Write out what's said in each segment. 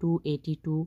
282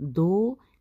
2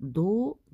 2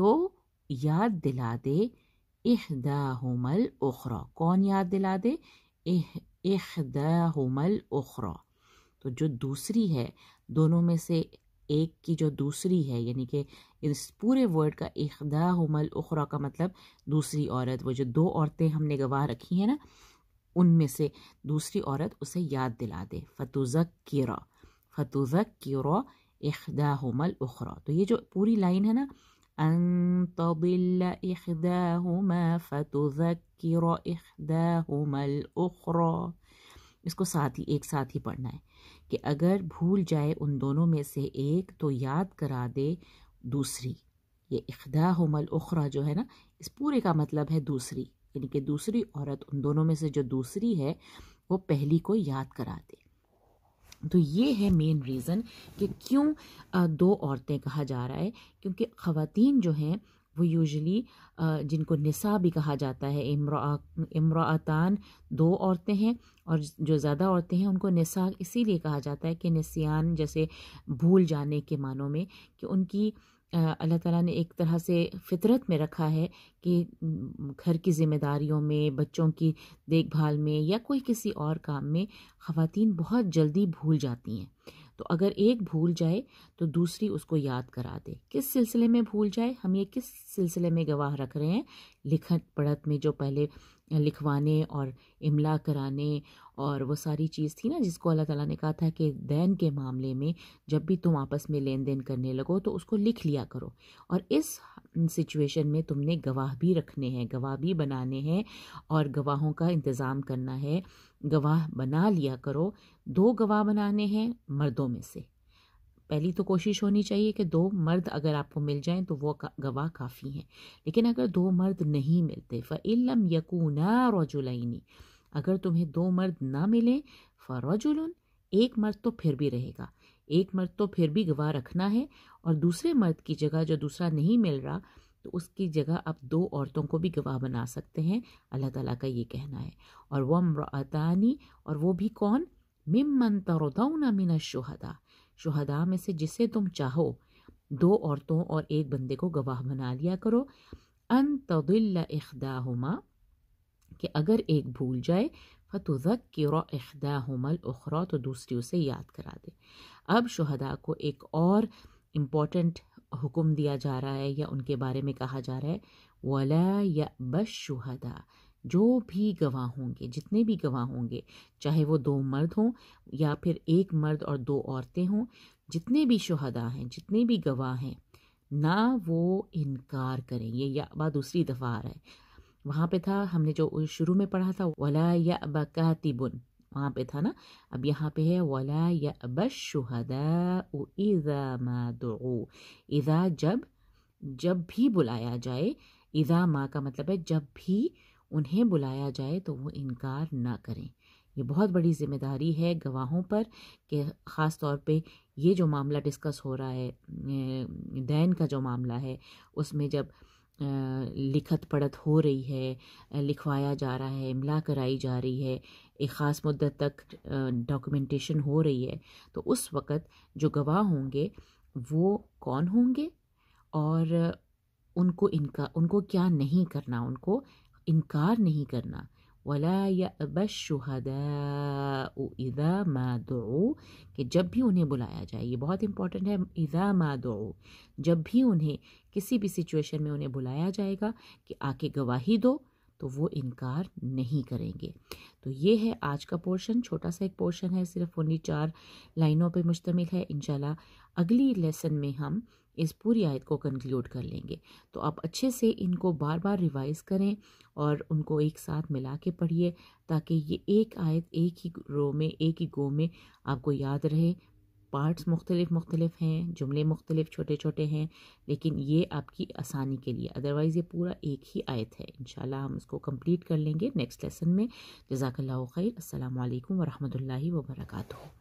تو یاد دلا دے احداہما الاخری. کون یاد دلا دے؟ احداہما الاخری. تو جو دوسری ہے دونوں میں سے ایک کی جو دوسری ہے، یعنی کہ اس پورے ورڈ کا احداہما الاخری کا مطلب دوسری عورت، وہ جو دو عورتیں ہم نے گواہ رکھی ہیں نا، ان میں سے دوسری عورت اسے یاد دلا دے. فتذکر احداہما الاخری. تو یہ جو پوری لائن ہے نا، ان تضل احداہما فتذکر احداہما الاخری، اس کو ایک ساتھ ہی پڑھنا ہے کہ اگر بھول جائے ان دونوں میں سے ایک تو یاد کرا دے دوسری. یہ احداہما الاخری جو ہے نا، اس پورے کا مطلب ہے دوسری، یعنی کہ دوسری عورت ان دونوں میں سے جو دوسری ہے وہ پہلی کو یاد کرا دے. تو یہ ہے مین ریزن کہ کیوں دو عورتیں کہا جا رہا ہے، کیونکہ خواتین جو ہیں وہ یوزلی جن کو نساء بھی کہا جاتا ہے، امرأتان دو عورتیں ہیں، اور جو زیادہ عورتیں ہیں ان کو نساء اسی لیے کہا جاتا ہے کہ نسیان جیسے بھول جانے کے معنوں میں، کہ ان کی اللہ تعالیٰ نے ایک طرح سے فطرت میں رکھا ہے کہ گھر کی ذمہ داریوں میں، بچوں کی دیکھ بھال میں یا کوئی کسی اور کام میں خواتین بہت جلدی بھول جاتی ہیں. تو اگر ایک بھول جائے تو دوسری اس کو یاد کرا دے. کس سلسلے میں بھول جائے؟ ہم یہ کس سلسلے میں گواہ رکھ رہے ہیں؟ لکھت پڑھت میں جو پہلے لکھوانے اور املا کرانے اور وہ ساری چیز تھی نا، جس کو اللہ تعالیٰ نے کہا تھا کہ دین کے معاملے میں جب بھی تم آپس میں لین دین کرنے لگو تو اس کو لکھ لیا کرو. اور اس سچویشن میں تم نے گواہ بھی رکھنے ہیں، گواہ بھی بنانے ہیں، اور گواہوں کا انتظام کرنا ہے. گواہ بنا لیا کرو. دو گواہ بنانے ہیں مردوں میں سے. پہلی تو کوشش ہونی چاہیے کہ دو مرد اگر آپ کو مل جائیں تو وہ گواہ کافی ہیں. لیکن اگر دو مرد نہیں ملتے، فَإِن لَّمْ يَكُونَا رَجُلَيْنِ، اگر تمہیں دو مرد نہ ملیں، فَرَجُلٌ، ایک مرد تو پھر بھی رہے گا. ایک مرد تو پھر بھی گواہ رکھنا ہے، اور دوسرے مرد کی جگہ جو دوسرا نہیں مل رہا تو اس کی جگہ آپ دو عورتوں کو بھی گواہ بنا سکتے ہیں. اللہ تعالیٰ کا یہ کہنا ہے. اور وَامْرَأَتَانِ، اور وہ بھی کون؟ مِمَّن تَرْضَوْنَ مِنَ الشُّهَدَاءِ، شہداء میں سے جسے تم چاہو. دو عورتوں اور ایک بندے کو گواہ بنا لیا کرو. ان تضل احداہما، کہ اگر ایک بھول جائے، فتذکر احداہما الاخری، تو دوسری اسے یاد کرا دے. اب شہداء کو ایک اور امپورٹنٹ حکم دیا جا رہا ہے، یا ان کے بارے میں کہا جا رہا ہے، وَلَا يَأْبَ الشُّهَدَاء، جو بھی گواہ ہوں گے، جتنے بھی گواہ ہوں گے، چاہے وہ دو مرد ہوں یا پھر ایک مرد اور دو عورتیں ہوں، جتنے بھی شہداء ہیں، جتنے بھی گواہ ہیں، نہ وہ انکار کریں. یہ یأبا دوسری دفعہ آ رہا ہے. وہاں پہ تھا ہم نے جو شروع میں پڑھا تھا وَلَا يَأْبَ كَاتِبٌ، وہاں پہ تھا نا. اب یہاں پہ ہے وَلَا يَأْبَ الشُّهَدَاءُ إِذَا مَا دُعُوا، اذا جب بھی بلایا جائے. اذا ما کا مطلب ہے جب بھی انہیں بلایا جائے تو وہ انکار نہ کریں. یہ بہت بڑی ذمہ داری ہے گواہوں پر، کہ خاص طور پہ یہ جو معاملہ ڈسکس ہو رہا ہے، دین کا جو معاملہ ہے، اس میں جب لکھت پڑھت ہو رہی ہے، لکھوایا جا رہا ہے، املا کرائی جا رہی ہے، ایک خاص مدت تک ڈاکومنٹیشن ہو رہی ہے، تو اس وقت جو گواہ ہوں گے وہ کون ہوں گے، اور ان کو کیا نہیں کرنا، ان کو انکار نہیں کرنا. وَلَا يَأْبَ الشُّهَدَاءُ إِذَا مَا دُعُوا، کہ جب بھی انہیں بلایا جائے. یہ بہت امپورٹنٹ ہے. اذا ما دعوا، جب بھی انہیں کسی بھی سچویشن میں انہیں بلایا جائے گا کہ آ کے گواہی دو، تو وہ انکار نہیں کریں گے. تو یہ ہے آج کا پورشن. چھوٹا سا ایک پورشن ہے، صرف انہی 4 لائنوں پہ مشتمل ہے. انشاءاللہ اگلی لیسن میں ہم اس پوری آیت کو کنکلیوڈ کر لیں گے. تو آپ اچھے سے ان کو بار بار ریوائز کریں اور ان کو ایک ساتھ ملا کے پڑھیے، تاکہ یہ ایک آیت ایک ہی رو میں، ایک ہی گو میں آپ کو یاد رہے. پارٹس مختلف ہیں، جملے مختلف چھوٹے چھوٹے ہیں، لیکن یہ آپ کی آسانی کے لیے. ادروائز یہ پورا ایک ہی آیت ہے. انشاءاللہ ہم اس کو کمپلیٹ کر لیں گے نیکسٹ لیسن میں. جزاک اللہ خیر. السلام علیکم ورحمۃ اللہ وبرکاتہ.